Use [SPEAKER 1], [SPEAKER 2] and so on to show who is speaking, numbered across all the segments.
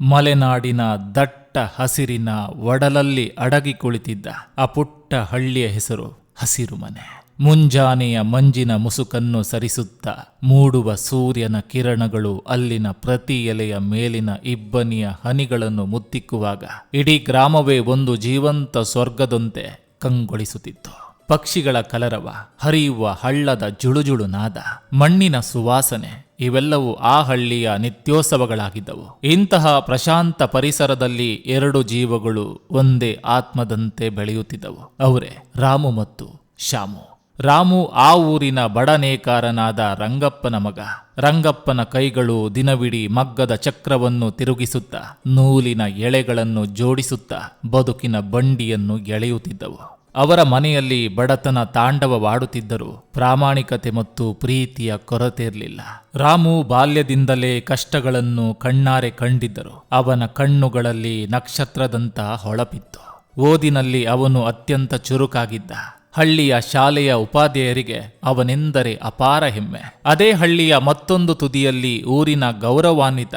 [SPEAKER 1] ಮಲೆನಾಡಿನ ದಟ್ಟ ಹಸಿರಿನ ಒಡಲಲ್ಲಿ ಅಡಗಿ ಕುಳಿತಿದ್ದ ಆ ಪುಟ್ಟ ಹಳ್ಳಿಯ ಹೆಸರು ಹಸಿರುಮನೆ. ಮುಂಜಾನೆಯ ಮಂಜಿನ ಮುಸುಕನ್ನು ಸರಿಸುತ್ತಾ ಮೂಡುವ ಸೂರ್ಯನ ಕಿರಣಗಳು ಅಲ್ಲಿನ ಪ್ರತಿ ಎಲೆಯ ಮೇಲಿನ ಇಬ್ಬನಿಯ ಹನಿಗಳನ್ನು ಮುತ್ತಿಕ್ಕುವಾಗ ಇಡೀ ಗ್ರಾಮವೇ ಒಂದು ಜೀವಂತ ಸ್ವರ್ಗದಂತೆ ಕಂಗೊಳಿಸುತ್ತಿತ್ತು. ಪಕ್ಷಿಗಳ ಕಲರವ, ಹರಿಯುವ ಹಳ್ಳದ ಜುಳುಜುಳು ನಾದ, ಮಣ್ಣಿನ ಸುವಾಸನೆ ಇವೆಲ್ಲವೂ ಆ ಹಳ್ಳಿಯ ನಿತ್ಯೋತ್ಸವಗಳಾಗಿದ್ದವು. ಇಂತಹ ಪ್ರಶಾಂತ ಪರಿಸರದಲ್ಲಿ ಎರಡು ಜೀವಗಳು ಒಂದೇ ಆತ್ಮದಂತೆ ಬೆಳೆಯುತ್ತಿದ್ದವು. ಅವರೇ ರಾಮು ಮತ್ತು ಶ್ಯಾಮು. ರಾಮು ಆ ಊರಿನ ಬಡ ನೇಕಾರನಾದ ರಂಗಪ್ಪನ ಮಗ. ರಂಗಪ್ಪನ ಕೈಗಳು ದಿನವಿಡೀ ಮಗ್ಗದ ಚಕ್ರವನ್ನು ತಿರುಗಿಸುತ್ತಾ ನೂಲಿನ ಎಳೆಗಳನ್ನು ಜೋಡಿಸುತ್ತಾ ಬದುಕಿನ ಬಂಡಿಯನ್ನು ಎಳೆಯುತ್ತಿದ್ದವು. ಅವರ ಮನೆಯಲ್ಲಿ ಬಡತನ ತಾಂಡವವಾಡುತ್ತಿದ್ದರೂ ಪ್ರಾಮಾಣಿಕತೆ ಮತ್ತು ಪ್ರೀತಿಯ ಕೊರತೆಯಿರಲಿಲ್ಲ. ರಾಮು ಬಾಲ್ಯದಿಂದಲೇ ಕಷ್ಟಗಳನ್ನು ಕಣ್ಣಾರೆ ಕಂಡಿದ್ದರು. ಅವನ ಕಣ್ಣುಗಳಲ್ಲಿ ನಕ್ಷತ್ರದಂಥ ಹೊಳಪಿತ್ತು. ಓದಿನಲ್ಲಿ ಅವನು ಅತ್ಯಂತ ಚುರುಕಾಗಿದ್ದ. ಹಳ್ಳಿಯ ಶಾಲೆಯ ಉಪಾಧ್ಯಾಯರಿಗೆ ಅವನೆಂದರೆ ಅಪಾರ ಹೆಮ್ಮೆ. ಅದೇ ಹಳ್ಳಿಯ ಮತ್ತೊಂದು ತುದಿಯಲ್ಲಿ ಊರಿನ ಗೌರವಾನ್ವಿತ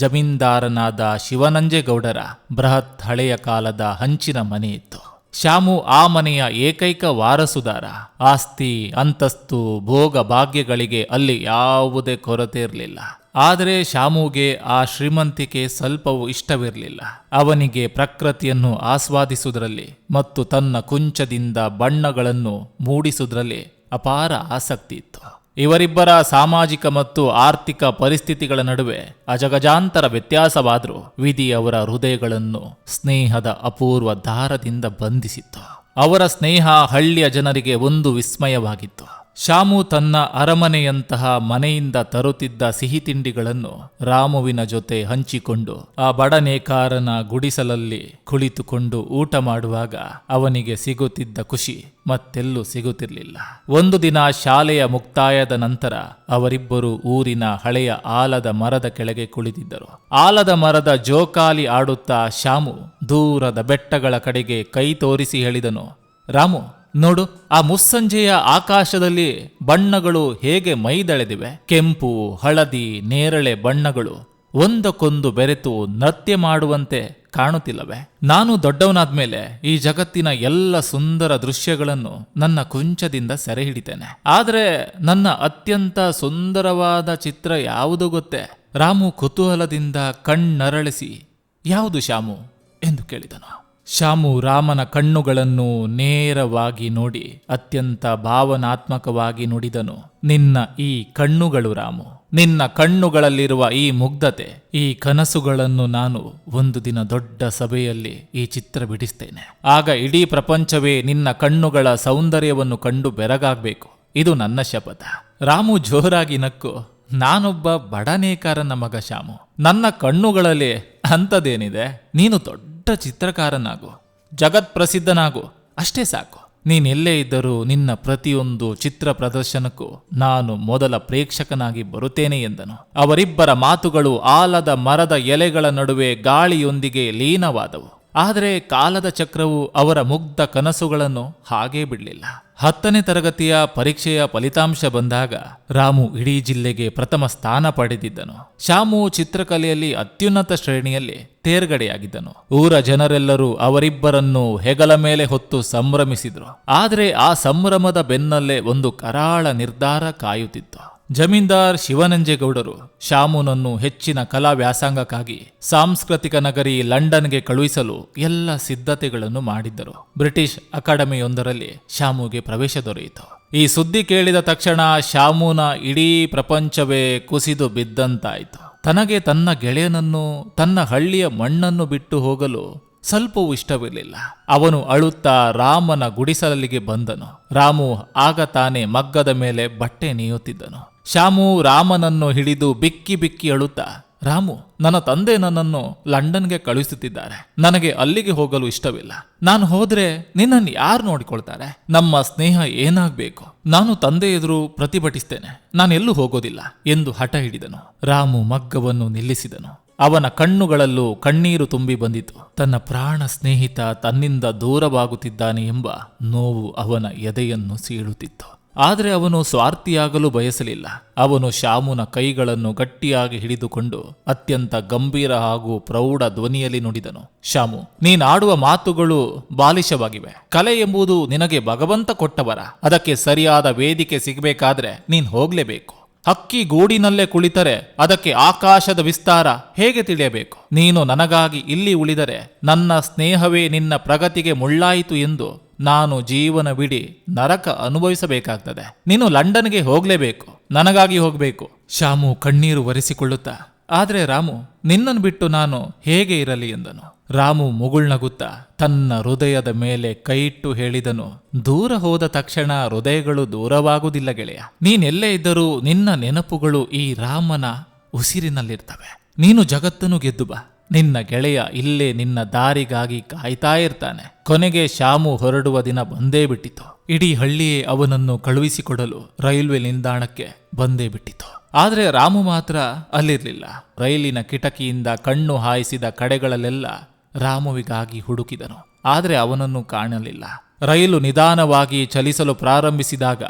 [SPEAKER 1] ಜಮೀನ್ದಾರನಾದ ಶಿವನಂಜೇಗೌಡರ ಬೃಹತ್ ಹಳೆಯ ಕಾಲದ ಹಂಚಿನ ಮನೆಯಿತ್ತು. ಶ್ಯಾಮು ಆ ಮನೆಯ ಏಕೈಕ ವಾರಸುದಾರ. ಆಸ್ತಿ, ಅಂತಸ್ತು, ಭೋಗ ಭಾಗ್ಯಗಳಿಗೆ ಅಲ್ಲಿ ಯಾವುದೇ ಕೊರತೆ ಇರಲಿಲ್ಲ. ಆದರೆ ಶ್ಯಾಮುಗೆ ಆ ಶ್ರೀಮಂತಿಕೆ ಸ್ವಲ್ಪವೂ ಇಷ್ಟವಿರಲಿಲ್ಲ. ಅವನಿಗೆ ಪ್ರಕೃತಿಯನ್ನು ಆಸ್ವಾದಿಸುವುದರಲ್ಲಿ ಮತ್ತು ತನ್ನ ಕುಂಚದಿಂದ ಬಣ್ಣಗಳನ್ನು ಮೂಡಿಸುವುದರಲ್ಲಿ ಅಪಾರ ಆಸಕ್ತಿ ಇತ್ತು. ಇವರಿಬ್ಬರ ಸಾಮಾಜಿಕ ಮತ್ತು ಆರ್ಥಿಕ ಪರಿಸ್ಥಿತಿಗಳ ನಡುವೆ ಅಜಗಜಾಂತರ ವ್ಯತ್ಯಾಸವಾದರೂ ವಿಧಿ ಅವರ ಹೃದಯಗಳನ್ನು ಸ್ನೇಹದ ಅಪೂರ್ವ ದಾರದಿಂದ ಬಂಧಿಸಿತ್ತು. ಅವರ ಸ್ನೇಹ ಹಳ್ಳಿಯ ಜನರಿಗೆ ಒಂದು ವಿಸ್ಮಯವಾಗಿತ್ತು. ಶ್ಯಾಮು ತನ್ನ ಅರಮನೆಯಂತಹ ಮನೆಯಿಂದ ತರುತ್ತಿದ್ದ ಸಿಹಿ ತಿಂಡಿಗಳನ್ನು ರಾಮುವಿನ ಜೊತೆ ಹಂಚಿಕೊಂಡು ಆ ಬಡ ನೇಕಾರನ ಗುಡಿಸಲಲ್ಲಿ ಕುಳಿತುಕೊಂಡು ಊಟ ಮಾಡುವಾಗ ಅವನಿಗೆ ಸಿಗುತ್ತಿದ್ದ ಖುಷಿ ಮತ್ತೆಲ್ಲೂ ಸಿಗುತ್ತಿರಲಿಲ್ಲ. ಒಂದು ದಿನ ಶಾಲೆಯ ಮುಕ್ತಾಯದ ನಂತರ ಅವರಿಬ್ಬರು ಊರಿನ ಹಳೆಯ ಆಲದ ಮರದ ಕೆಳಗೆ ಕುಳಿತಿದ್ದರು. ಆಲದ ಮರದ ಜೋಕಾಲಿ ಆಡುತ್ತಾ ಶ್ಯಾಮು ದೂರದ ಬೆಟ್ಟಗಳ ಕಡೆಗೆ ಕೈ ತೋರಿಸಿ ಹೇಳಿದನು, ರಾಮು ನೋಡು, ಆ ಮುಸ್ಸಂಜೆಯ ಆಕಾಶದಲ್ಲಿ ಬಣ್ಣಗಳು ಹೇಗೆ ಮೈದಳೆದಿವೆ. ಕೆಂಪು, ಹಳದಿ, ನೇರಳೆ ಬಣ್ಣಗಳು ಒಂದಕ್ಕೊಂದು ಬೆರೆತು ನೃತ್ಯ ಮಾಡುವಂತೆ ಕಾಣುತ್ತಿಲ್ಲವೇ? ನಾನು ದೊಡ್ಡವನಾದ್ಮೇಲೆ ಈ ಜಗತ್ತಿನ ಎಲ್ಲ ಸುಂದರ ದೃಶ್ಯಗಳನ್ನು ನನ್ನ ಕುಂಚದಿಂದ ಸೆರೆ ಹಿಡಿತೇನೆ. ಆದರೆ ನನ್ನ ಅತ್ಯಂತ ಸುಂದರವಾದ ಚಿತ್ರ ಯಾವುದು ಗೊತ್ತೇ? ರಾಮು ಕುತೂಹಲದಿಂದ ಕಣ್ಣರಳಿಸಿ, ಯಾವುದು ಶ್ಯಾಮು ಎಂದು ಕೇಳಿದನು. ಶ್ಯಾಮು ರಾಮನ ಕಣ್ಣುಗಳನ್ನು ನೇರವಾಗಿ ನೋಡಿ ಅತ್ಯಂತ ಭಾವನಾತ್ಮಕವಾಗಿ ನುಡಿದನು, ನಿನ್ನ ಈ ಕಣ್ಣುಗಳು ರಾಮು, ನಿನ್ನ ಕಣ್ಣುಗಳಲ್ಲಿರುವ ಈ ಮುಗ್ಧತೆ, ಈ ಕನಸುಗಳನ್ನು ನಾನು ಒಂದು ದಿನ ದೊಡ್ಡ ಸಭೆಯಲ್ಲಿ ಈ ಚಿತ್ರ ಬಿಡಿಸ್ತೇನೆ. ಆಗ ಇಡೀ ಪ್ರಪಂಚವೇ ನಿನ್ನ ಕಣ್ಣುಗಳ ಸೌಂದರ್ಯವನ್ನು ಕಂಡು ಬೆರಗಾಗಬೇಕು. ಇದು ನನ್ನ ಶಪಥ. ರಾಮು ಜೋರಾಗಿ ನಕ್ಕು, ನಾನೊಬ್ಬ ಬಡ ನೇಕಾರನ ಮಗ ಶ್ಯಾಮು. ನನ್ನ ಕಣ್ಣುಗಳಲ್ಲಿ ಅಂಥದ್ದೇನಿದೆ? ನೀನು ದೊಡ್ಡ ಚಿತ್ರಕಾರನಾಗು, ಜಗತ್ ಪ್ರಸಿದ್ಧನಾಗು, ಅಷ್ಟೇ ಸಾಕು. ನೀನೆಲ್ಲೇ ಇದ್ದರೂ ನಿನ್ನ ಪ್ರತಿಯೊಂದು ಚಿತ್ರ ಪ್ರದರ್ಶನಕ್ಕೂ ನಾನು ಮೊದಲ ಪ್ರೇಕ್ಷಕನಾಗಿ ಬರುತ್ತೇನೆ ಎಂದನು. ಅವರಿಬ್ಬರ ಮಾತುಗಳು ಆಲದ ಮರದ ಎಲೆಗಳ ನಡುವೆ ಗಾಳಿಯೊಂದಿಗೆ ಲೀನವಾದವು. ಆದರೆ ಕಾಲದ ಚಕ್ರವು ಅವರ ಮುಗ್ಧ ಕನಸುಗಳನ್ನು ಹಾಗೇ ಬಿಡಲಿಲ್ಲ. 10ನೇ ತರಗತಿಯ ಪರೀಕ್ಷೆಯ ಫಲಿತಾಂಶ ಬಂದಾಗ ರಾಮು ಇಡೀ ಜಿಲ್ಲೆಗೆ ಪ್ರಥಮ ಸ್ಥಾನ ಪಡೆದಿದ್ದನು. ಶ್ಯಾಮು ಚಿತ್ರಕಲೆಯಲ್ಲಿ ಅತ್ಯುನ್ನತ ಶ್ರೇಣಿಯಲ್ಲಿ ತೇರ್ಗಡೆಯಾಗಿದ್ದನು. ಊರ ಜನರೆಲ್ಲರೂ ಅವರಿಬ್ಬರನ್ನು ಹೆಗಲ ಮೇಲೆ ಹೊತ್ತು ಸಂಭ್ರಮಿಸಿದ್ರು. ಆದರೆ ಆ ಸಂಭ್ರಮದ ಬೆನ್ನಲ್ಲೇ ಒಂದು ಕರಾಳ ನಿರ್ಧಾರ ಕಾಯುತ್ತಿತ್ತು. ಜಮೀನ್ದಾರ್ ಶಿವನಂಜೇಗೌಡರು ಶ್ಯಾಮುನನ್ನು ಹೆಚ್ಚಿನ ಕಲಾ ವ್ಯಾಸಂಗಕ್ಕಾಗಿ ಸಾಂಸ್ಕೃತಿಕ ನಗರಿ ಲಂಡನ್ಗೆ ಕಳುಹಿಸಲು ಎಲ್ಲ ಸಿದ್ಧತೆಗಳನ್ನು ಮಾಡಿದ್ದರು. ಬ್ರಿಟಿಷ್ ಅಕಾಡೆಮಿಯೊಂದರಲ್ಲಿ ಶ್ಯಾಮುಗೆ ಪ್ರವೇಶ ದೊರೆಯಿತು. ಈ ಸುದ್ದಿ ಕೇಳಿದ ತಕ್ಷಣ ಶ್ಯಾಮುನ ಇಡೀ ಪ್ರಪಂಚವೇ ಕುಸಿದು ಬಿದ್ದಂತಾಯಿತು. ತನಗೆ ತನ್ನ ಗೆಳೆಯನನ್ನು, ತನ್ನ ಹಳ್ಳಿಯ ಮಣ್ಣನ್ನು ಬಿಟ್ಟು ಹೋಗಲು ಸ್ವಲ್ಪವೂ ಇಷ್ಟವಿರಲಿಲ್ಲ. ಅವನು ಅಳುತ್ತಾ ರಾಮನ ಗುಡಿಸಲಿಗೆ ಬಂದನು. ರಾಮು ಆಗ ತಾನೇ ಮಗ್ಗದ ಮೇಲೆ ಬಟ್ಟೆ ನೇಯುತ್ತಿದ್ದನು. ಶ್ಯಾಮು ರಾಮನನ್ನು ಹಿಡಿದು ಬಿಕ್ಕಿ ಬಿಕ್ಕಿ ಅಳುತ್ತಾ, ರಾಮು, ನನ್ನ ತಂದೆ ನನ್ನನ್ನು ಲಂಡನ್ಗೆ ಕಳುಹಿಸುತ್ತಿದ್ದಾರೆ. ನನಗೆ ಅಲ್ಲಿಗೆ ಹೋಗಲು ಇಷ್ಟವಿಲ್ಲ. ನಾನು ಹೋದ್ರೆ ನಿನ್ನನ್ನು ಯಾರು ನೋಡಿಕೊಳ್ತಾರೆ? ನಮ್ಮ ಸ್ನೇಹ ಏನಾಗಬೇಕು? ನಾನು ತಂದೆ ಎದುರು ಪ್ರತಿಭಟಿಸ್ತೇನೆ. ನಾನೆಲ್ಲೂ ಹೋಗೋದಿಲ್ಲ ಎಂದು ಹಠ ಹಿಡಿದನು. ರಾಮು ಮಗ್ಗವನ್ನು ನಿಲ್ಲಿಸಿದನು. ಅವನ ಕಣ್ಣುಗಳಲ್ಲೂ ಕಣ್ಣೀರು ತುಂಬಿ ಬಂದಿತು. ತನ್ನ ಪ್ರಾಣ ಸ್ನೇಹಿತ ತನ್ನಿಂದ ದೂರವಾಗುತ್ತಿದ್ದಾನೆ ಎಂಬ ನೋವು ಅವನ ಎದೆಯನ್ನು ಸೀಳುತ್ತಿತ್ತು. ಆದರೆ ಅವನು ಸ್ವಾರ್ಥಿಯಾಗಲು ಬಯಸಲಿಲ್ಲ. ಅವನು ಶ್ಯಾಮುನ ಕೈಗಳನ್ನು ಗಟ್ಟಿಯಾಗಿ ಹಿಡಿದುಕೊಂಡು ಅತ್ಯಂತ ಗಂಭೀರ ಹಾಗೂ ಪ್ರೌಢ ಧ್ವನಿಯಲ್ಲಿ ನುಡಿದನು. ಶ್ಯಾಮು, ನೀನಾಡುವ ಮಾತುಗಳು ಬಾಲಿಶವಾಗಿವೆ. ಕಲೆ ಎಂಬುದು ನಿನಗೆ ಭಗವಂತ ಕೊಟ್ಟವರ. ಅದಕ್ಕೆ ಸರಿಯಾದ ವೇದಿಕೆ ಸಿಗಬೇಕಾದ್ರೆ ನೀನ್ ಹೋಗ್ಲೇಬೇಕು. ಹಕ್ಕಿ ಗೂಡಿನಲ್ಲೇ ಕುಳಿತರೆ ಅದಕ್ಕೆ ಆಕಾಶದ ವಿಸ್ತಾರ ಹೇಗೆ ತಿಳಿಯಬೇಕು? ನೀನು ನನಗಾಗಿ ಇಲ್ಲಿ ಉಳಿದರೆ ನನ್ನ ಸ್ನೇಹವೇ ನಿನ್ನ ಪ್ರಗತಿಗೆ ಮುಳ್ಳಾಯಿತು ಎಂದು ನಾನು ಜೀವನವಿಡೀ ನರಕ ಅನುಭವಿಸಬೇಕಾಗ್ತದೆ. ನೀನು ಲಂಡನ್ಗೆ ಹೋಗ್ಲೇಬೇಕು, ನನಗಾಗಿ ಹೋಗ್ಬೇಕು. ಶ್ಯಾಮು ಕಣ್ಣೀರು ಒರೆಸಿಕೊಳ್ಳುತ್ತಾ, ಆದ್ರೆ ರಾಮು, ನಿನ್ನನ್ನು ಬಿಟ್ಟು ನಾನು ಹೇಗೆ ಇರಲಿ ಎಂದನು. ರಾಮು ಮುಗುಳ್ನಗುತ್ತಾ ತನ್ನ ಹೃದಯದ ಮೇಲೆ ಕೈಯಿಟ್ಟು ಹೇಳಿದನು, ದೂರ ಹೋದ ತಕ್ಷಣ ಹೃದಯಗಳು ದೂರವಾಗುವುದಿಲ್ಲ ಗೆಳೆಯ. ನೀನೆಲ್ಲೇ ಇದ್ದರೂ ನಿನ್ನ ನೆನಪುಗಳು ಈ ರಾಮನ ಉಸಿರಿನಲ್ಲಿರ್ತವೆ. ನೀನು ಜಗತ್ತನ್ನು ಗೆದ್ದು ಬಾ. ನಿನ್ನ ಗೆಳೆಯ ಇಲ್ಲೇ ನಿನ್ನ ದಾರಿಗಾಗಿ ಕಾಯ್ತಾ ಇರ್ತಾನೆ. ಕೊನೆಗೆ ಶ್ಯಾಮು ಹೊರಡುವ ದಿನ ಬಂದೇ ಬಿಟ್ಟಿತು. ಇಡೀ ಹಳ್ಳಿಯೇ ಅವನನ್ನು ಕಳುಹಿಸಿಕೊಡಲು ರೈಲ್ವೆ ನಿಲ್ದಾಣಕ್ಕೆ ಬಂದೇ ಬಿಟ್ಟಿತು. ಆದರೆ ರಾಮು ಮಾತ್ರ ಅಲ್ಲಿರ್ಲಿಲ್ಲ. ರೈಲಿನ ಕಿಟಕಿಯಿಂದ ಕಣ್ಣು ಹಾಯಿಸಿದ ಕಡೆಗಳಲ್ಲೆಲ್ಲ ರಾಮುವಿಗಾಗಿ ಹುಡುಕಿದನು. ಆದರೆ ಅವನನ್ನು ಕಾಣಲಿಲ್ಲ. ರೈಲು ನಿಧಾನವಾಗಿ ಚಲಿಸಲು ಪ್ರಾರಂಭಿಸಿದಾಗ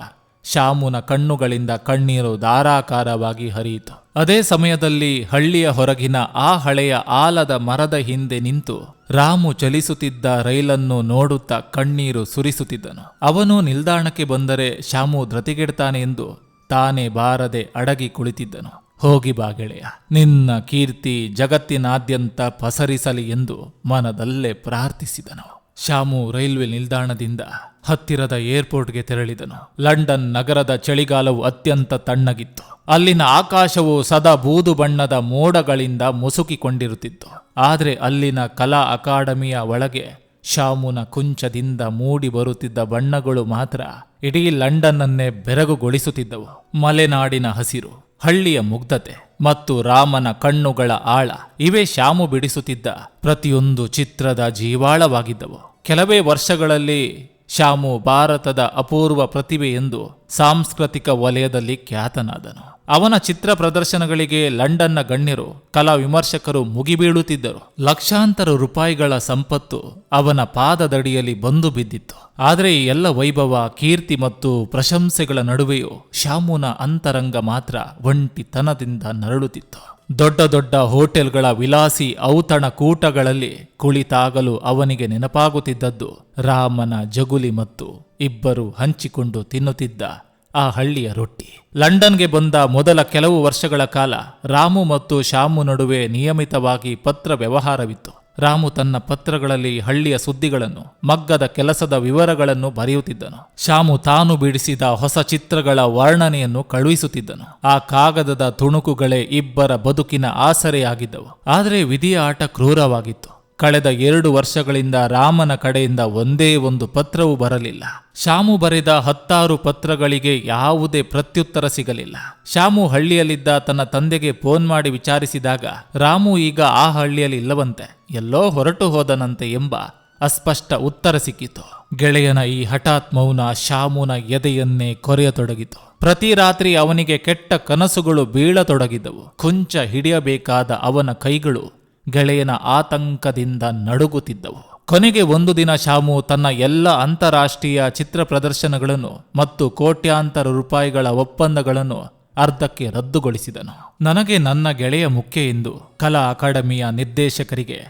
[SPEAKER 1] ಶ್ಯಾಮುನ ಕಣ್ಣುಗಳಿಂದ ಕಣ್ಣೀರು ಧಾರಾಕಾರವಾಗಿ ಹರಿಯಿತು. ಅದೇ ಸಮಯದಲ್ಲಿ ಹಳ್ಳಿಯ ಹೊರಗಿನ ಆ ಹಳೆಯ ಆಲದ ಮರದ ಹಿಂದೆ ನಿಂತು ರಾಮು ಚಲಿಸುತ್ತಿದ್ದ ರೈಲನ್ನು ನೋಡುತ್ತಾ ಕಣ್ಣೀರು ಸುರಿಸುತ್ತಿದ್ದನು. ಅವನು ನಿಲ್ದಾಣಕ್ಕೆ ಬಂದರೆ ಶ್ಯಾಮು ಧೃತಿಗೆಡ್ತಾನೆ ಎಂದು ತಾನೇ ಬಾರದೆ ಅಡಗಿ ಕುಳಿತಿದ್ದನು. ಹೋಗಿ ಬಾ ಗೆಳೆಯ, ನಿನ್ನ ಕೀರ್ತಿ ಜಗತ್ತಿನಾದ್ಯಂತ ಪಸರಿಸಲಿ ಎಂದು ಮನದಲ್ಲೇ ಪ್ರಾರ್ಥಿಸಿದನು. ಶ್ಯಾಮು ರೈಲ್ವೆ ನಿಲ್ದಾಣದಿಂದ ಹತ್ತಿರದ ಏರ್ಪೋರ್ಟ್ಗೆ ತೆರಳಿದನು. ಲಂಡನ್ ನಗರದ ಚಳಿಗಾಲವು ಅತ್ಯಂತ ತಣ್ಣಗಿತ್ತು. ಅಲ್ಲಿನ ಆಕಾಶವು ಸದಾ ಬೂದು ಬಣ್ಣದ ಮೋಡಗಳಿಂದ ಮುಸುಕಿಕೊಂಡಿರುತ್ತಿತ್ತು. ಆದರೆ ಅಲ್ಲಿನ ಕಲಾ ಅಕಾಡೆಮಿಯ ಒಳಗೆ ಶ್ಯಾಮುನ ಕುಂಚದಿಂದ ಮೂಡಿ ಬರುತ್ತಿದ್ದ ಬಣ್ಣಗಳು ಮಾತ್ರ ಇಡೀ ಲಂಡನ್ನನ್ನೇ ಬೆರಗುಗೊಳಿಸುತ್ತಿದ್ದವು. ಮಲೆನಾಡಿನ ಹಸಿರು, ಹಳ್ಳಿಯ ಮುಗ್ಧತೆ ಮತ್ತು ರಾಮನ ಕಣ್ಣುಗಳ ಆಳ, ಇವೇ ಶ್ಯಾಮು ಬಿಡಿಸುತ್ತಿದ್ದ ಪ್ರತಿಯೊಂದು ಚಿತ್ರದ ಜೀವಾಳವಾಗಿದ್ದವು. ಕೆಲವೇ ವರ್ಷಗಳಲ್ಲಿ ಶ್ಯಾಮು ಭಾರತದ ಅಪೂರ್ವ ಪ್ರತಿಭೆ ಎಂದು ಸಾಂಸ್ಕೃತಿಕ ವಲಯದಲ್ಲಿ ಖ್ಯಾತನಾದನು. ಅವನ ಚಿತ್ರ ಪ್ರದರ್ಶನಗಳಿಗೆ ಲಂಡನ್ನ ಗಣ್ಯರು, ಕಲಾ ವಿಮರ್ಶಕರು ಮುಗಿಬೀಳುತ್ತಿದ್ದರು. ಲಕ್ಷಾಂತರ ರೂಪಾಯಿಗಳ ಸಂಪತ್ತು ಅವನ ಪಾದದಡಿಯಲ್ಲಿ ಬಂದು ಬಿದ್ದಿತ್ತು. ಆದರೆ ಈ ಎಲ್ಲ ವೈಭವ, ಕೀರ್ತಿ ಮತ್ತು ಪ್ರಶಂಸೆಗಳ ನಡುವೆಯೂ ಶ್ಯಾಮುನ ಅಂತರಂಗ ಮಾತ್ರ ಒಂಟಿತನದಿಂದ ನರಳುತ್ತಿತ್ತು. ದೊಡ್ಡ ದೊಡ್ಡ ಹೋಟೆಲ್ಗಳ ವಿಲಾಸಿ ಔತಣ ಕೂಟಗಳಲ್ಲಿ ಕುಳಿತಾಗಲು ಅವನಿಗೆ ನೆನಪಾಗುತ್ತಿದ್ದದ್ದು ರಾಮನ ಜಗುಲಿ ಮತ್ತು ಇಬ್ಬರು ಹಂಚಿಕೊಂಡು ತಿನ್ನುತ್ತಿದ್ದ ಆ ಹಳ್ಳಿಯ ರೊಟ್ಟಿ. ಲಂಡನ್ಗೆ ಬಂದ ಮೊದಲ ಕೆಲವು ವರ್ಷಗಳ ಕಾಲ ರಾಮು ಮತ್ತು ಶ್ಯಾಮು ನಡುವೆ ನಿಯಮಿತವಾಗಿ ಪತ್ರ ವ್ಯವಹಾರವಿತ್ತು. ರಾಮು ತನ್ನ ಪತ್ರಗಳಲ್ಲಿ ಹಳ್ಳಿಯ ಸುದ್ದಿಗಳನ್ನು, ಮಗ್ಗದ ಕೆಲಸದ ವಿವರಗಳನ್ನು ಬರೆಯುತ್ತಿದ್ದನು. ಶ್ಯಾಮು ತಾನು ಬಿಡಿಸಿದ ಹೊಸ ಚಿತ್ರಗಳ ವರ್ಣನೆಯನ್ನು ಕಳುಹಿಸುತ್ತಿದ್ದನು. ಆ ಕಾಗದದ ತುಣುಕುಗಳೇ ಇಬ್ಬರ ಬದುಕಿನ ಆಸರೆಯಾಗಿದ್ದವು. ಆದರೆ ವಿಧಿಯ ಆಟ ಕ್ರೂರವಾಗಿತ್ತು. ಕಳೆದ 2 ವರ್ಷಗಳಿಂದ ರಾಮನ ಕಡೆಯಿಂದ ಒಂದೇ ಒಂದು ಪತ್ರವೂ ಬರಲಿಲ್ಲ. ಶ್ಯಾಮು ಬರೆದ 10 ಪತ್ರಗಳಿಗೆ ಯಾವುದೇ ಪ್ರತ್ಯುತ್ತರ ಸಿಗಲಿಲ್ಲ. ಶ್ಯಾಮು ಹಳ್ಳಿಯಲ್ಲಿದ್ದ ತನ್ನ ತಂದೆಗೆ ಫೋನ್ ಮಾಡಿ ವಿಚಾರಿಸಿದಾಗ ರಾಮು ಈಗ ಆ ಹಳ್ಳಿಯಲ್ಲಿ ಇಲ್ಲವಂತೆ, ಎಲ್ಲೋ ಹೊರಟು ಹೋದನಂತೆ ಎಂಬ ಅಸ್ಪಷ್ಟ ಉತ್ತರ ಸಿಕ್ಕಿತು. ಗೆಳೆಯನ ಈ ಹಠಾತ್ ಮೌನ ಶ್ಯಾಮುನ ಎದೆಯನ್ನೇ ಕೊರೆಯತೊಡಗಿತು. ಪ್ರತಿ ರಾತ್ರಿ ಅವನಿಗೆ ಕೆಟ್ಟ ಕನಸುಗಳು ಬೀಳತೊಡಗಿದ್ದವು. ಕೊಂಚ ಹಿಡಿಯಬೇಕಾದ ಅವನ ಕೈಗಳು ಗೆಳೆಯನ ಆತಂಕದಿಂದ ನಡುಗುತ್ತಿದ್ದವು. ಕೊನೆಗೆ ಒಂದು ದಿನ ಶ್ಯಾಮು ತನ್ನ ಎಲ್ಲ ಅಂತಾರಾಷ್ಟ್ರೀಯ ಚಿತ್ರ ಪ್ರದರ್ಶನಗಳನ್ನು ಮತ್ತು ಕೋಟ್ಯಾಂತರ ರೂಪಾಯಿಗಳ ಒಪ್ಪಂದಗಳನ್ನು ಅರ್ಧಕ್ಕೆ ರದ್ದುಗೊಳಿಸಿದನು. ನನಗೆ ನನ್ನ ಗೆಳೆಯ ಮುಖ್ಯ ಎಂದು ಕಲಾ ಅಕಾಡೆಮಿಯ ನಿರ್ದೇಶಕರಿಗೆ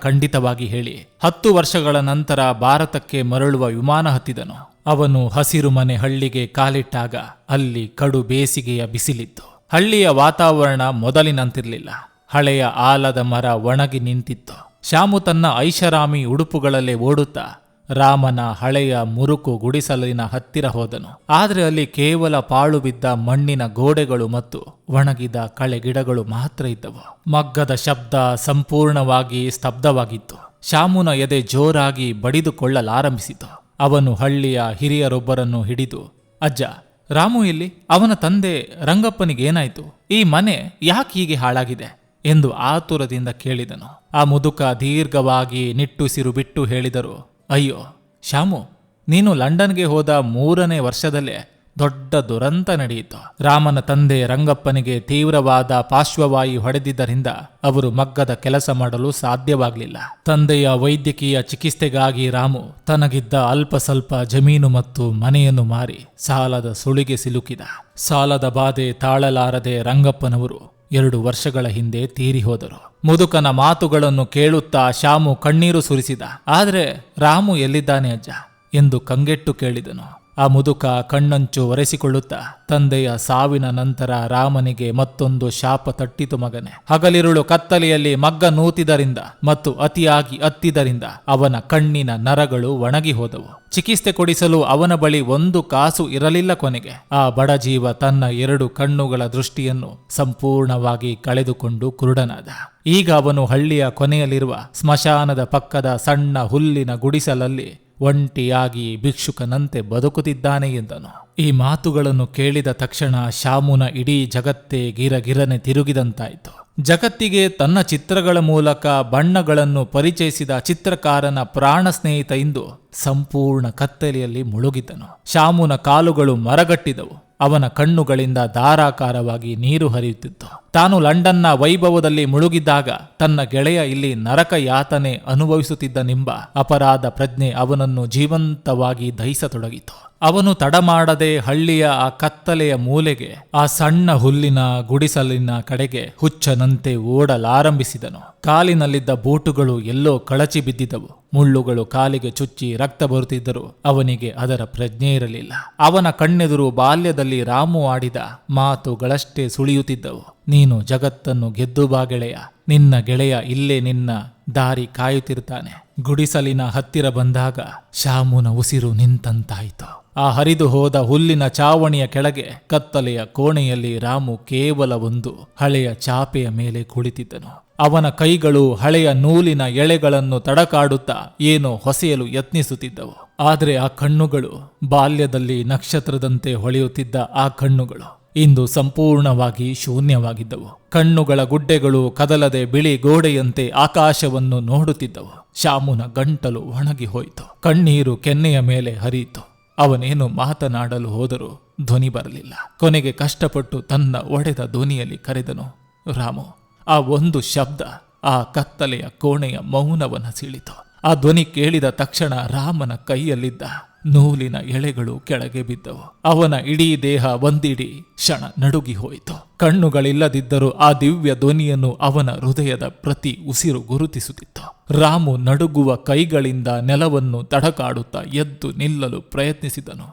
[SPEAKER 1] ಖಂಡಿತವಾಗಿ ಹೇಳಿ 10 ವರ್ಷಗಳ ನಂತರ ಭಾರತಕ್ಕೆ ಮರಳುವ ವಿಮಾನ ಹತ್ತಿದನು. ಅವನು ಹಸಿರು ಮನೆ ಹಳ್ಳಿಗೆ ಕಾಲಿಟ್ಟಾಗ ಅಲ್ಲಿ ಕಡು ಬೇಸಿಗೆಯ ಬಿಸಿಲಿತ್ತು. ಹಳ್ಳಿಯ ವಾತಾವರಣ ಮೊದಲಿನಂತಿರಲಿಲ್ಲ. ಹಳೆಯ ಆಲದ ಮರ ಒಣಗಿ ನಿಂತಿತ್ತು. ಶ್ಯಾಮು ತನ್ನ ಐಷಾರಾಮಿ ಉಡುಪುಗಳಲ್ಲೇ ಓಡುತ್ತಾ ರಾಮನ ಹಳೆಯ ಮುರುಕು ಗುಡಿಸಲಿನ ಹತ್ತಿರ ಹೋದನು. ಆದರೆ ಅಲ್ಲಿ ಕೇವಲ ಪಾಳು ಬಿದ್ದ ಮಣ್ಣಿನ ಗೋಡೆಗಳು ಮತ್ತು ಒಣಗಿದ ಕಳೆ ಗಿಡಗಳು ಮಾತ್ರ ಇದ್ದವು. ಮಗ್ಗದ ಶಬ್ದ ಸಂಪೂರ್ಣವಾಗಿ ಸ್ತಬ್ಧವಾಗಿತ್ತು. ಶ್ಯಾಮುನ ಎದೆ ಜೋರಾಗಿ ಬಡಿದುಕೊಳ್ಳಲಾರಂಭಿಸಿತು. ಅವನು ಹಳ್ಳಿಯ ಹಿರಿಯರೊಬ್ಬರನ್ನು ಹಿಡಿದು, ಅಜ್ಜ, ರಾಮು ಎಲ್ಲಿ? ಅವನ ತಂದೆ ರಂಗಪ್ಪನಿಗೇನಾಯ್ತು? ಈ ಮನೆ ಯಾಕೆ ಹೀಗೆ ಹಾಳಾಗಿದೆ ಎಂದು ಆತುರದಿಂದ ಕೇಳಿದನು. ಆ ಮುದುಕ ದೀರ್ಘವಾಗಿ ನಿಟ್ಟುಸಿರು ಬಿಟ್ಟು ಹೇಳಿದರು, ಅಯ್ಯೋ ಶ್ಯಾಮು, ನೀನು ಲಂಡನ್ಗೆ ಹೋದ 3ನೇ ವರ್ಷದಲ್ಲೇ ದೊಡ್ಡ ದುರಂತ ನಡೆಯಿತು. ರಾಮನ ತಂದೆ ರಂಗಪ್ಪನಿಗೆ ತೀವ್ರವಾದ ಪಾರ್ಶ್ವವಾಯು ಹೊಡೆದಿದ್ದರಿಂದ ಅವರು ಮಗ್ಗದ ಕೆಲಸ ಮಾಡಲು ಸಾಧ್ಯವಾಗಲಿಲ್ಲ. ತಂದೆಯ ವೈದ್ಯಕೀಯ ಚಿಕಿತ್ಸೆಗಾಗಿ ರಾಮು ತನಗಿದ್ದ ಅಲ್ಪ ಸ್ವಲ್ಪ ಜಮೀನು ಮತ್ತು ಮನೆಯನ್ನು ಮಾರಿ ಸಾಲದ ಸುಳಿಗೆ ಸಿಲುಕಿದ. ಸಾಲದ ಬಾಧೆ ತಾಳಲಾರದೆ ರಂಗಪ್ಪನವರು 2 ವರ್ಷಗಳ ಹಿಂದೆ ತೀರಿ ಹೋದರು. ಮುದುಕನ ಮಾತುಗಳನ್ನು ಕೇಳುತ್ತಾ ಶಾಮು ಕಣ್ಣೀರು ಸುರಿಸಿದ. ಆದರೆ ರಾಮು ಎಲ್ಲಿದ್ದಾನೆ ಅಜ್ಜ ಎಂದು ಕಂಗೆಟ್ಟು ಕೇಳಿದನು. ಆ ಮುದುಕ ಕಣ್ಣಂಚು ಒರೆಸಿಕೊಳ್ಳುತ್ತಾ, ತಂದೆಯ ಸಾವಿನ ನಂತರ ರಾಮನಿಗೆ ಮತ್ತೊಂದು ಶಾಪ ತಟ್ಟಿತು ಮಗನೇ. ಹಗಲಿರುಳು ಕತ್ತಲೆಯಲ್ಲಿ ಮಗ್ಗ ನೂತಿದರಿಂದ ಮತ್ತು ಅತಿಯಾಗಿ ಅತ್ತಿದರಿಂದ ಅವನ ಕಣ್ಣಿನ ನರಗಳು ಒಣಗಿ ಹೋದವು. ಚಿಕಿತ್ಸೆ ಕೊಡಿಸಲು ಅವನ ಬಳಿ 1 ಕಾಸು ಇರಲಿಲ್ಲ. ಕೊನೆಗೆ ಆ ಬಡಜೀವ ತನ್ನ 2 ಕಣ್ಣುಗಳ ದೃಷ್ಟಿಯನ್ನು ಸಂಪೂರ್ಣವಾಗಿ ಕಳೆದುಕೊಂಡು ಕುರುಡನಾದ. ಈಗ ಅವನು ಹಳ್ಳಿಯ ಕೊನೆಯಲ್ಲಿರುವ ಸ್ಮಶಾನದ ಪಕ್ಕದ ಸಣ್ಣ ಹುಲ್ಲಿನ ಗುಡಿಸಲಲ್ಲಿ ಒಂಟಿಯಾಗಿ ಭಿಕ್ಷುಕನಂತೆ ಬದುಕುತ್ತಿದ್ದಾನೆ ಎಂದನು. ಈ ಮಾತುಗಳನ್ನು ಕೇಳಿದ ತಕ್ಷಣ ಶಾಮುನ ಇಡೀ ಜಗತ್ತೇ ಗಿರಗಿರನೆ ತಿರುಗಿದಂತಾಯಿತು. ಜಗತ್ತಿಗೆ ತನ್ನ ಚಿತ್ರಗಳ ಮೂಲಕ ಬಣ್ಣಗಳನ್ನು ಪರಿಚಯಿಸಿದ ಚಿತ್ರಕಾರನ ಪ್ರಾಣ ಸ್ನೇಹಿತ ಇಂದು ಸಂಪೂರ್ಣ ಕತ್ತಲೆಯಲ್ಲಿ ಮುಳುಗಿದ್ದನು. ಶಾಮುನ ಕಾಲುಗಳು ಮರಗಟ್ಟಿದವು. ಅವನ ಕಣ್ಣುಗಳಿಂದ ಧಾರಾಕಾರವಾಗಿ ನೀರು ಹರಿಯುತ್ತಿತ್ತು. ತಾನು ಲಂಡನ್ನ ವೈಭವದಲ್ಲಿ ಮುಳುಗಿದ್ದಾಗ ತನ್ನ ಗೆಳೆಯ ಇಲ್ಲಿ ನರಕ ಯಾತನೆ ಅನುಭವಿಸುತ್ತಿದ್ದನೆಂಬ ಅಪರಾಧ ಪ್ರಜ್ಞೆ ಅವನನ್ನು ಜೀವಂತವಾಗಿ ದಹಿಸತೊಡಗಿತು. ಅವನು ತಡಮಾಡದೆ ಹಳ್ಳಿಯ ಆ ಕತ್ತಲೆಯ ಮೂಲೆಗೆ, ಆ ಸಣ್ಣ ಹುಲ್ಲಿನ ಗುಡಿಸಲಿನ ಕಡೆಗೆ ಹುಚ್ಚನಂತೆ ಓಡಲಾರಂಭಿಸಿದನು. ಕಾಲಿನಲ್ಲಿದ್ದ ಬೂಟುಗಳು ಎಲ್ಲೋ ಕಳಚಿ ಬಿದ್ದಿದ್ದವು. ಮುಳ್ಳುಗಳು ಕಾಲಿಗೆ ಚುಚ್ಚಿ ರಕ್ತ ಬರುತ್ತಿದ್ದರೂ ಅವನಿಗೆ ಅದರ ಪ್ರಜ್ಞೆ ಇರಲಿಲ್ಲ. ಅವನ ಕಣ್ಣೆದುರು ಬಾಲ್ಯದಲ್ಲಿ ರಾಮು ಆಡಿದ ಮಾತುಗಳಷ್ಟೇ ಸುಳಿಯುತ್ತಿದ್ದವು. ನೀನು ಜಗತ್ತನ್ನು ಗೆದ್ದು ಬಾ ಗೆಳೆಯ, ನಿನ್ನ ಗೆಳೆಯ ಇಲ್ಲೇ ನಿನ್ನ ದಾರಿ ಕಾಯುತ್ತಿರ್ತಾನೆ. ಗುಡಿಸಲಿನ ಹತ್ತಿರ ಬಂದಾಗ ಶಾಮುನ ಉಸಿರು ನಿಂತಂತಾಯಿತು. ಆ ಹರಿದು ಹೋದ ಹುಲ್ಲಿನ ಚಾವಣಿಯ ಕೆಳಗೆ ಕತ್ತಲೆಯ ಕೋಣೆಯಲ್ಲಿ ರಾಮು ಕೇವಲ ಒಂದು ಹಳೆಯ ಚಾಪೆಯ ಮೇಲೆ ಕುಳಿತಿದ್ದನು. ಅವನ ಕೈಗಳು ಹಳೆಯ ನೂಲಿನ ಎಳೆಗಳನ್ನು ತಡಕಾಡುತ್ತಾ ಏನೋ ಹೊಸೆಯಲು ಯತ್ನಿಸುತ್ತಿದ್ದವು. ಆದರೆ ಆ ಕಣ್ಣುಗಳು, ಬಾಲ್ಯದಲ್ಲಿ ನಕ್ಷತ್ರದಂತೆ ಹೊಳೆಯುತ್ತಿದ್ದ ಆ ಕಣ್ಣುಗಳು ಇಂದು ಸಂಪೂರ್ಣವಾಗಿ ಶೂನ್ಯವಾಗಿದ್ದವು. ಕಣ್ಣುಗಳ ಗುಡ್ಡೆಗಳು ಕದಲದೆ ಬಿಳಿ ಗೋಡೆಯಂತೆ ಆಕಾಶವನ್ನು ನೋಡುತ್ತಿದ್ದವು. ಶಾಮುನ ಗಂಟಲು ಒಣಗಿ ಹೋಯಿತು. ಕಣ್ಣೀರು ಕೆನ್ನೆಯ ಮೇಲೆ ಹರಿಯಿತು. ಅವನೇನು ಮಾತನಾಡಲು ಹೋದರೂ ಧ್ವನಿ ಬರಲಿಲ್ಲ. ಕೊನೆಗೆ ಕಷ್ಟಪಟ್ಟು ತನ್ನ ಒಡೆದ ಧ್ವನಿಯಲ್ಲಿ ಕರೆದನು, ರಾಮು. ಆ ಒಂದು ಶಬ್ದ ಆ ಕತ್ತಲೆಯ ಕೋಣೆಯ ಮೌನವನ್ನು ಸೀಳಿತು. ಆ ಧ್ವನಿ ಕೇಳಿದ ತಕ್ಷಣ ರಾಮನ ಕೈಯಲ್ಲಿದ್ದ ನೂಲಿನ ಎಳೆಗಳು ಕೆಳಗೆ ಬಿದ್ದವು. ಅವನ ಇಡೀ ದೇಹ ಒಂದಿಡೀ ಕ್ಷಣ ನಡುಗಿ ಹೋಯಿತು. ಕಣ್ಣುಗಳಿಲ್ಲದಿದ್ದರೂ ಆ ದಿವ್ಯ ಧ್ವನಿಯನ್ನು ಅವನ ಹೃದಯದ ಪ್ರತಿ ಉಸಿರು ಗುರುತಿಸುತ್ತಿತ್ತು. ರಾಮು ನಡುಗುವ ಕೈಗಳಿಂದ ನೆಲವನ್ನು ತಡಕಾಡುತ್ತಾ ಎದ್ದು ನಿಲ್ಲಲು ಪ್ರಯತ್ನಿಸಿದನು.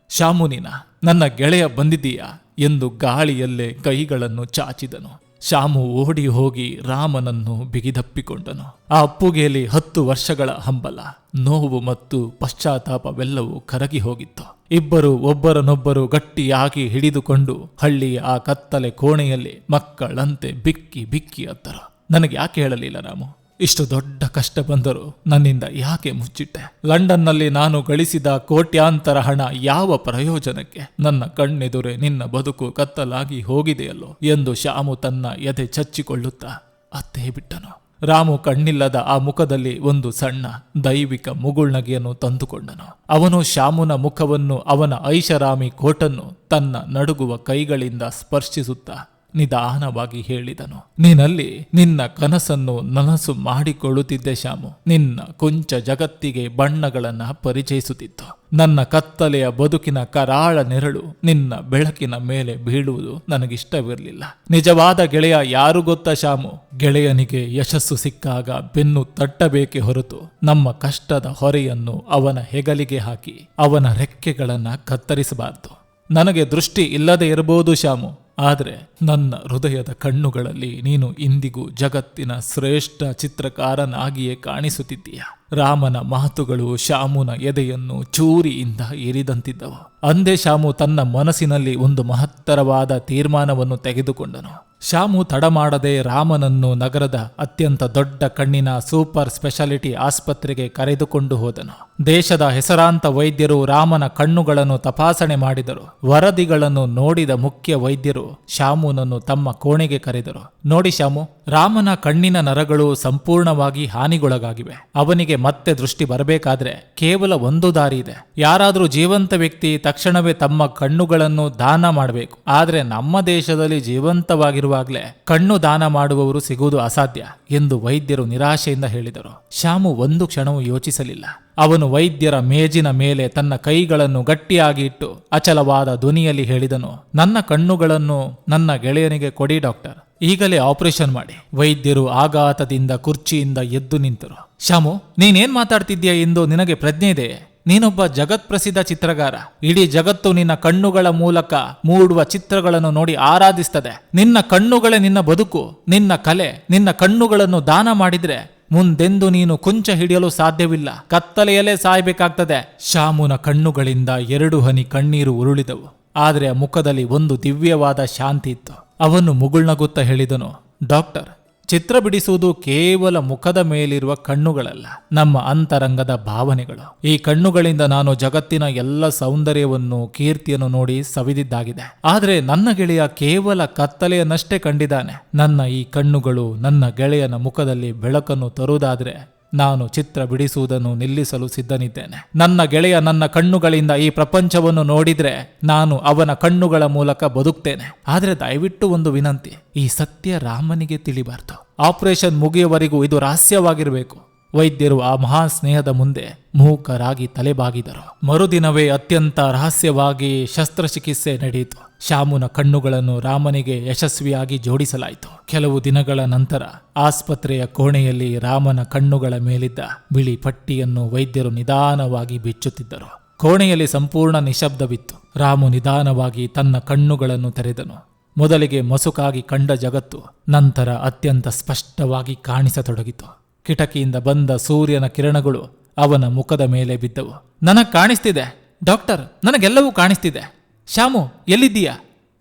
[SPEAKER 1] ಶಾಮು ನೀನ, ನನ್ನ ಗೆಳೆಯ ಬಂದಿದ್ದೀಯಾ ಎಂದು ಗಾಳಿಯಲ್ಲೇ ಕೈಗಳನ್ನು ಚಾಚಿದನು. ಶಾಮು ಓಡಿ ಹೋಗಿ ರಾಮನನ್ನು ಬಿಗಿದಪ್ಪಿಕೊಂಡನು. ಆ ಅಪ್ಪುಗೆಯಲ್ಲಿ 10 ವರ್ಷಗಳ ಹಂಬಲ, ನೋವು ಮತ್ತು ಪಶ್ಚಾತ್ತಾಪವೆಲ್ಲವೂ ಕರಗಿ ಹೋಗಿತ್ತು. ಇಬ್ಬರು ಒಬ್ಬರನ್ನೊಬ್ಬರು ಗಟ್ಟಿಯಾಗಿ ಹಿಡಿದುಕೊಂಡು ಹಳ್ಳಿಯ ಆ ಕತ್ತಲೆ ಕೋಣೆಯಲ್ಲಿ ಮಕ್ಕಳಂತೆ ಬಿಕ್ಕಿ ಬಿಕ್ಕಿ ಅತ್ತರು. ನನಗೆ ಯಾಕೆ ಹೇಳಲಿಲ್ಲ ರಾಮು? ಇಷ್ಟು ದೊಡ್ಡ ಕಷ್ಟ ಬಂದರೂ ನನ್ನಿಂದ ಯಾಕೆ ಮುಚ್ಚಿಟ್ಟೆ? ಲಂಡನ್ನಲ್ಲಿ ನಾನು ಗಳಿಸಿದ ಕೋಟ್ಯಾಂತರ ಹಣ ಯಾವ ಪ್ರಯೋಜನಕ್ಕೆ? ನನ್ನ ಕಣ್ಣೆದುರೇ ನಿನ್ನ ಬದುಕು ಕತ್ತಲಾಗಿ ಹೋಗಿದೆಯಲ್ಲೋ ಎಂದು ಶಾಮು ತನ್ನ ಎದೆ ಚಚ್ಚಿಕೊಳ್ಳುತ್ತಾ ಅತ್ತೇ ಬಿಟ್ಟನು. ರಾಮು ಕಣ್ಣಿಲ್ಲದ ಆ ಮುಖದಲ್ಲಿ ಒಂದು ಸಣ್ಣ ದೈವಿಕ ಮುಗುಳ್ನಗೆಯನ್ನು ತಂದುಕೊಂಡನು. ಅವನು ಶಾಮುನ ಮುಖವನ್ನು, ಅವನ ಐಷಾರಾಮಿ ಕೋಟನ್ನು ತನ್ನ ನಡುಗುವ ಕೈಗಳಿಂದ ಸ್ಪರ್ಶಿಸುತ್ತಾ ನಿಧಾನವಾಗಿ ಹೇಳಿದನು, ನೀನಲ್ಲಿ ನಿನ್ನ ಕನಸನ್ನು ನನಸು ಮಾಡಿಕೊಳ್ಳುತ್ತಿದ್ದೆ ಶಾಮು. ನಿನ್ನ ಕೊಂಚ ಜಗತ್ತಿಗೆ ಬಣ್ಣಗಳನ್ನ ಪರಿಚಯಿಸುತ್ತಿತ್ತು. ನನ್ನ ಕತ್ತಲೆಯ ಬದುಕಿನ ಕರಾಳ ನೆರಳು ನಿನ್ನ ಬೆಳಕಿನ ಮೇಲೆ ಬೀಳುವುದು ನನಗಿಷ್ಟವಿರಲಿಲ್ಲ. ನಿಜವಾದ ಗೆಳೆಯ ಯಾರು ಗೊತ್ತಾ ಶಾಮು? ಗೆಳೆಯನಿಗೆ ಯಶಸ್ಸು ಸಿಕ್ಕಾಗ ಬೆನ್ನು ತಟ್ಟಬೇಕೆ ಹೊರತು ನಮ್ಮ ಕಷ್ಟದ ಹೊರೆಯನ್ನು ಅವನ ಹೆಗಲಿಗೆ ಹಾಕಿ ಅವನ ರೆಕ್ಕೆಗಳನ್ನ ಕತ್ತರಿಸಬಾರದು. ನನಗೆ ದೃಷ್ಟಿ ಇಲ್ಲದೆ ಇರಬಹುದು ಶಾಮು, ಆದರೆ ನನ್ನ ಹೃದಯದ ಕಣ್ಣುಗಳಲ್ಲಿ ನೀನು ಇಂದಿಗೂ ಜಗತ್ತಿನ ಶ್ರೇಷ್ಠ ಚಿತ್ರಕಾರನಾಗಿಯೇ ಕಾಣಿಸುತ್ತಿದ್ದೀಯ. ರಾಮನ ಮಾತುಗಳು ಶಾಮುನ ಎದೆಯನ್ನು ಚೂರಿಯಿಂದ ಇರಿದಂತಿದ್ದವು. ಅಂದೇ ಶಾಮು ತನ್ನ ಮನಸ್ಸಿನಲ್ಲಿ ಒಂದು ಮಹತ್ತರವಾದ ತೀರ್ಮಾನವನ್ನು ತೆಗೆದುಕೊಂಡನು. ಶಾಮು ತಡಮಾಡದೆ ರಾಮನನ್ನು ನಗರದ ಅತ್ಯಂತ ದೊಡ್ಡ ಕಣ್ಣಿನ ಸೂಪರ್ ಸ್ಪೆಷಾಲಿಟಿ ಆಸ್ಪತ್ರೆಗೆ ಕರೆದುಕೊಂಡು ಹೋದನು. ದೇಶದ ಹೆಸರಾಂತ ವೈದ್ಯರು ರಾಮನ ಕಣ್ಣುಗಳನ್ನು ತಪಾಸಣೆ ಮಾಡಿದರು. ವರದಿಗಳನ್ನು ನೋಡಿದ ಮುಖ್ಯ ವೈದ್ಯರು ಶಾಮುನನ್ನು ತಮ್ಮ ಕೋಣೆಗೆ ಕರೆದರು. ನೋಡಿ ಶಾಮು, ರಾಮನ ಕಣ್ಣಿನ ನರಗಳು ಸಂಪೂರ್ಣವಾಗಿ ಹಾನಿಗೊಳಗಾಗಿವೆ. ಅವನಿಗೆ ಮತ್ತೆ ದೃಷ್ಟಿ ಬರಬೇಕಾದ್ರೆ ಕೇವಲ ಒಂದು ದಾರಿ ಇದೆ. ಯಾರಾದರೂ ಜೀವಂತ ವ್ಯಕ್ತಿ ತಕ್ಷಣವೇ ತಮ್ಮ ಕಣ್ಣುಗಳನ್ನು ದಾನ ಮಾಡಬೇಕು. ಆದ್ರೆ ನಮ್ಮ ದೇಶದಲ್ಲಿ ಜೀವಂತವಾಗಿರುವಾಗಲೇ ಕಣ್ಣು ದಾನ ಮಾಡುವವರು ಸಿಗುವುದು ಅಸಾಧ್ಯ ಎಂದು ವೈದ್ಯರು ನಿರಾಶೆಯಿಂದ ಹೇಳಿದರು. ಶಾಮು ಒಂದು ಕ್ಷಣವೂ ಯೋಚಿಸಲಿಲ್ಲ. ಅವನು ವೈದ್ಯರ ಮೇಜಿನ ಮೇಲೆ ತನ್ನ ಕೈಗಳನ್ನು ಗಟ್ಟಿಯಾಗಿ ಇಟ್ಟು ಅಚಲವಾದ ಧ್ವನಿಯಲ್ಲಿ ಹೇಳಿದನು, ನನ್ನ ಕಣ್ಣುಗಳನ್ನು ನನ್ನ ಗೆಳೆಯನಿಗೆ ಕೊಡಿ ಡಾಕ್ಟರ್, ಈಗಲೇ ಆಪರೇಷನ್ ಮಾಡಿ. ವೈದ್ಯರು ಆಘಾತದಿಂದ ಕುರ್ಚಿಯಿಂದ ಎದ್ದು ನಿಂತರು. ಶಾಮು, ನೀನೇನ್ ಮಾತಾಡ್ತಿದ್ಯಾ ಎಂದು ನಿನಗೆ ಪ್ರಜ್ಞೆ ಇದೆಯೇ? ನೀನೊಬ್ಬ ಜಗತ್ಪ್ರಸಿದ್ಧ ಚಿತ್ರಗಾರ. ಇಡೀ ಜಗತ್ತು ನಿನ್ನ ಕಣ್ಣುಗಳ ಮೂಲಕ ಮೂಡುವ ಚಿತ್ರಗಳನ್ನು ನೋಡಿ ಆರಾಧಿಸ್ತದೆ. ನಿನ್ನ ಕಣ್ಣುಗಳೇ ನಿನ್ನ ಬದುಕು, ನಿನ್ನ ಕಲೆ. ನಿನ್ನ ಕಣ್ಣುಗಳನ್ನು ದಾನ ಮಾಡಿದ್ರೆ ಮುಂದೆಂದು ನೀನು ಕೊಂಚ ಹಿಡಿಯಲು ಸಾಧ್ಯವಿಲ್ಲ, ಕತ್ತಲೆಯಲ್ಲೇ ಸಾಯಬೇಕಾಗ್ತದೆ. ಶಾಮುನ ಕಣ್ಣುಗಳಿಂದ 2 ಹನಿ ಕಣ್ಣೀರು ಉರುಳಿದವು. ಆದರೆ ಆ ಮುಖದಲ್ಲಿ ಒಂದು ದಿವ್ಯವಾದ ಶಾಂತಿ ಇತ್ತು. ಅವನು ಮುಗುಳ್ನಗುತ್ತಾ ಹೇಳಿದನು, ಡಾಕ್ಟರ್, ಚಿತ್ರ ಬಿಡಿಸುವುದು ಕೇವಲ ಮುಖದ ಮೇಲಿರುವ ಕಣ್ಣುಗಳಲ್ಲ, ನಮ್ಮ ಅಂತರಂಗದ ಭಾವನೆಗಳು. ಈ ಕಣ್ಣುಗಳಿಂದ ನಾನು ಜಗತ್ತಿನ ಎಲ್ಲ ಸೌಂದರ್ಯವನ್ನು, ಕೀರ್ತಿಯನ್ನು ನೋಡಿ ಸವಿದಿದ್ದಾಗಿದೆ. ಆದರೆ ನನ್ನ ಗೆಳೆಯ ಕೇವಲ ಕತ್ತಲೆಯನ್ನಷ್ಟೇ ಕಂಡಿದ್ದಾನೆ. ನನ್ನ ಈ ಕಣ್ಣುಗಳು ನನ್ನ ಗೆಳೆಯನ ಮುಖದಲ್ಲಿ ಬೆಳಕನ್ನು ತರುವುದಾದ್ರೆ ನಾನು ಚಿತ್ರ ಬಿಡಿಸುವುದನ್ನು ನಿಲ್ಲಿಸಲು ಸಿದ್ಧನಿದ್ದೇನೆ. ನನ್ನ ಗೆಳೆಯ ನನ್ನ ಕಣ್ಣುಗಳಿಂದ ಈ ಪ್ರಪಂಚವನ್ನು ನೋಡಿದ್ರೆ ನಾನು ಅವನ ಕಣ್ಣುಗಳ ಮೂಲಕ ಬದುಕ್ತೇನೆ. ಆದರೆ ದಯವಿಟ್ಟು ಒಂದು ವಿನಂತಿ, ಈ ಸತ್ಯ ರಾಮನಿಗೆ ತಿಳಿಬಾರ್ದು. ಆಪರೇಷನ್ ಮುಗಿಯುವವರೆಗೂ ಇದು ರಹಸ್ಯವಾಗಿರಬೇಕು. ವೈದ್ಯರು ಆ ಮಹಾ ಸ್ನೇಹದ ಮುಂದೆ ಮೂಕರಾಗಿ ತಲೆಬಾಗಿದರು. ಮರುದಿನವೇ ಅತ್ಯಂತ ರಹಸ್ಯವಾಗಿ ಶಸ್ತ್ರಚಿಕಿತ್ಸೆ ನಡೆಯಿತು. ಶಾಮುನ ಕಣ್ಣುಗಳನ್ನು ರಾಮನಿಗೆ ಯಶಸ್ವಿಯಾಗಿ ಜೋಡಿಸಲಾಯಿತು. ಕೆಲವು ದಿನಗಳ ನಂತರ ಆಸ್ಪತ್ರೆಯ ಕೋಣೆಯಲ್ಲಿ ರಾಮನ ಕಣ್ಣುಗಳ ಮೇಲಿದ್ದ ಬಿಳಿ ಪಟ್ಟಿಯನ್ನು ವೈದ್ಯರು ನಿಧಾನವಾಗಿ ಬಿಚ್ಚುತ್ತಿದ್ದರು. ಕೋಣೆಯಲ್ಲಿ ಸಂಪೂರ್ಣ ನಿಶಬ್ದವಿತ್ತು. ರಾಮು ನಿಧಾನವಾಗಿ ತನ್ನ ಕಣ್ಣುಗಳನ್ನು ತೆರೆದನು. ಮೊದಲಿಗೆ ಮಸುಕಾಗಿ ಕಂಡ ಜಗತ್ತು ನಂತರ ಅತ್ಯಂತ ಸ್ಪಷ್ಟವಾಗಿ ಕಾಣಿಸತೊಡಗಿತು. ಕಿಟಕಿಯಿಂದ ಬಂದ ಸೂರ್ಯನ ಕಿರಣಗಳು ಅವನ ಮುಖದ ಮೇಲೆ ಬಿದ್ದವು. ನನಗೆ ಕಾಣಿಸ್ತಿದೆ ಡಾಕ್ಟರ್, ನನಗೆಲ್ಲವೂ ಕಾಣಿಸ್ತಿದೆ. ಶಾಮು, ಎಲ್ಲಿದ್ದೀಯಾ?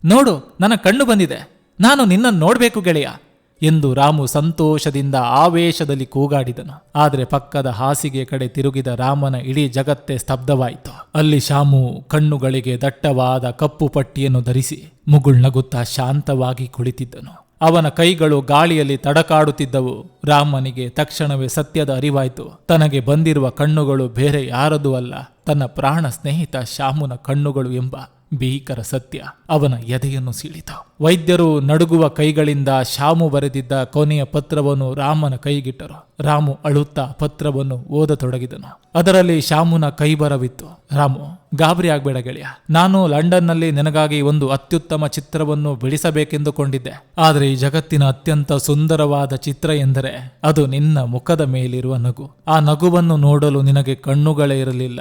[SPEAKER 1] ನೋಡು, ನನ್ನ ಕಣ್ಣು ಬಂದಿದೆ. ನಾನು ನಿನ್ನನ್ನು ನೋಡ್ಬೇಕು ಗೆಳೆಯ ಎಂದು ರಾಮು ಸಂತೋಷದಿಂದ ಆವೇಶದಲ್ಲಿ ಕೂಗಾಡಿದನು. ಆದರೆ ಪಕ್ಕದ ಹಾಸಿಗೆ ಕಡೆ ತಿರುಗಿದ ರಾಮನ ಇಡೀ ಜಗತ್ತೇ ಸ್ತಬ್ಧವಾಯಿತು. ಅಲ್ಲಿ ಶಾಮು ಕಣ್ಣುಗಳಿಗೆ ದಟ್ಟವಾದ ಕಪ್ಪು ಪಟ್ಟಿಯನ್ನು ಧರಿಸಿ ಮುಗುಳ್ನಗುತ್ತಾ ಶಾಂತವಾಗಿ ಕುಳಿತಿದ್ದನು. ಅವನ ಕೈಗಳು ಗಾಳಿಯಲ್ಲಿ ತಡಕಾಡುತ್ತಿದ್ದವು. ರಾಮನಿಗೆ ತಕ್ಷಣವೇ ಸತ್ಯದ ಅರಿವಾಯಿತು. ತನಗೆ ಬಂದಿರುವ ಕಣ್ಣುಗಳು ಬೇರೆ ಯಾರದೂ ಅಲ್ಲ, ತನ್ನ ಪ್ರಾಣ ಸ್ನೇಹಿತ ಶಾಮುನ ಕಣ್ಣುಗಳು ಎಂಬ ಭೀಕರ ಸತ್ಯ ಅವನ ಎದೆಯನ್ನು ಸೀಳಿತು. ವೈದ್ಯರು ನಡುಗುವ ಕೈಗಳಿಂದ ಶಾಮು ಬರೆದಿದ್ದ ಕೊನೆಯ ಪತ್ರವನ್ನು ರಾಮನ ಕೈಗಿಟ್ಟರು. ರಾಮು ಅಳುತ್ತಾ ಪತ್ರವನ್ನು ಓದತೊಡಗಿದನು. ಅದರಲ್ಲಿ ಶಾಮುನ ಕೈಬರವಿತ್ತು. ರಾಮು, ಗಾಬರಿ ಆಗ್ಬೇಡ ಗೆಳೆಯ. ನಾನು ಲಂಡನ್ನಲ್ಲಿ ನಿನಗಾಗಿ ಒಂದು ಅತ್ಯುತ್ತಮ ಚಿತ್ರವನ್ನು ಬಿಡಿಸಬೇಕೆಂದುಕೊಂಡಿದ್ದೆ. ಆದರೆ ಈ ಜಗತ್ತಿನ ಅತ್ಯಂತ ಸುಂದರವಾದ ಚಿತ್ರ ಎಂದರೆ ಅದು ನಿನ್ನ ಮುಖದ ಮೇಲಿರುವ ನಗು. ಆ ನಗುವನ್ನು ನೋಡಲು ನಿನಗೆ ಕಣ್ಣುಗಳೇ ಇರಲಿಲ್ಲ.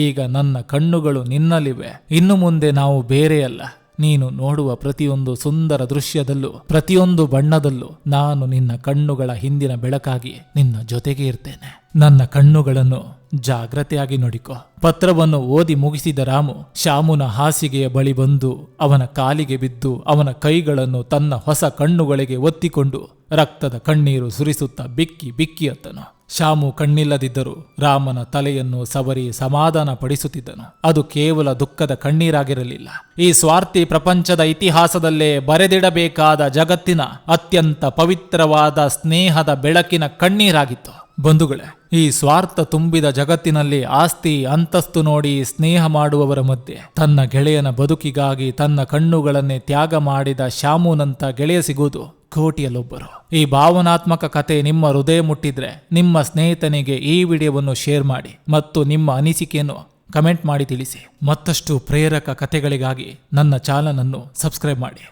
[SPEAKER 1] ಈಗ ನನ್ನ ಕಣ್ಣುಗಳು ನಿನ್ನಲ್ಲಿವೆ. ಇನ್ನು ಮುಂದೆ ನಾವು ಬೇರೆಯಲ್ಲ. ನೀನು ನೋಡುವ ಪ್ರತಿಯೊಂದು ಸುಂದರ ದೃಶ್ಯದಲ್ಲೂ, ಪ್ರತಿಯೊಂದು ಬಣ್ಣದಲ್ಲೂ ನಾನು ನಿನ್ನ ಕಣ್ಣುಗಳ ಹಿಂದಿನ ಬೆಳಕಾಗಿ ನಿನ್ನ ಜೊತೆಗೆ ಇರ್ತೇನೆ. ನನ್ನ ಕಣ್ಣುಗಳನ್ನು ಜಾಗ್ರತೆಯಾಗಿ ನೋಡಿಕೊ. ಪತ್ರವನ್ನು ಓದಿ ಮುಗಿಸಿದ ರಾಮು ಶಾಮುನ ಹಾಸಿಗೆಯ ಬಳಿ ಬಂದು ಅವನ ಕಾಲಿಗೆ ಬಿದ್ದು ಅವನ ಕೈಗಳನ್ನು ತನ್ನ ಹೊಸ ಕಣ್ಣುಗಳಿಗೆ ಒತ್ತಿಕೊಂಡು ರಕ್ತದ ಕಣ್ಣೀರು ಸುರಿಸುತ್ತಾ ಬಿಕ್ಕಿ ಬಿಕ್ಕಿ ಅತ್ತನು. ಶಾಮು ಕಣ್ಣಿಲ್ಲದಿದ್ದರೂ ರಾಮನ ತಲೆಯನ್ನು ಸವರಿ ಸಮಾಧಾನ ಪಡಿಸುತ್ತಿದ್ದನು. ಅದು ಕೇವಲ ದುಃಖದ ಕಣ್ಣೀರಾಗಿರಲಿಲ್ಲ. ಈ ಸ್ವಾರ್ಥಿ ಪ್ರಪಂಚದ ಇತಿಹಾಸದಲ್ಲೇ ಬರೆದಿಡಬೇಕಾದ ಜಗತ್ತಿನ ಅತ್ಯಂತ ಪವಿತ್ರವಾದ ಸ್ನೇಹದ ಬೆಳಕಿನ ಕಣ್ಣೀರಾಗಿತ್ತು. ಬಂಧುಗಳೇ, ಈ ಸ್ವಾರ್ಥ ತುಂಬಿದ ಜಗತ್ತಿನಲ್ಲಿ ಆಸ್ತಿ ಅಂತಸ್ತು ನೋಡಿ ಸ್ನೇಹ ಮಾಡುವವರ ಮಧ್ಯೆ ತನ್ನ ಗೆಳೆಯನ ಬದುಕಿಗಾಗಿ ತನ್ನ ಕಣ್ಣುಗಳನ್ನೇ ತ್ಯಾಗ ಮಾಡಿದ ಶಾಮುನಂತ ಗೆಳೆಯ ಸಿಗುವುದು ಕೋಟಿಯಲ್ಲೊಬ್ಬರು. ಈ ಭಾವನಾತ್ಮಕ ಕತೆ ನಿಮ್ಮ ಹೃದಯ ಮುಟ್ಟಿದ್ರೆ ನಿಮ್ಮ ಸ್ನೇಹಿತನಿಗೆ ಈ ವಿಡಿಯೋವನ್ನು ಶೇರ್ ಮಾಡಿ ಮತ್ತು ನಿಮ್ಮ ಅನಿಸಿಕೆಯನ್ನು ಕಮೆಂಟ್ ಮಾಡಿ ತಿಳಿಸಿ. ಮತ್ತಷ್ಟು ಪ್ರೇರಕ ಕಥೆಗಳಿಗಾಗಿ ನನ್ನ ಚಾನಲ್ ಅನ್ನು ಸಬ್ಸ್ಕ್ರೈಬ್ ಮಾಡಿ.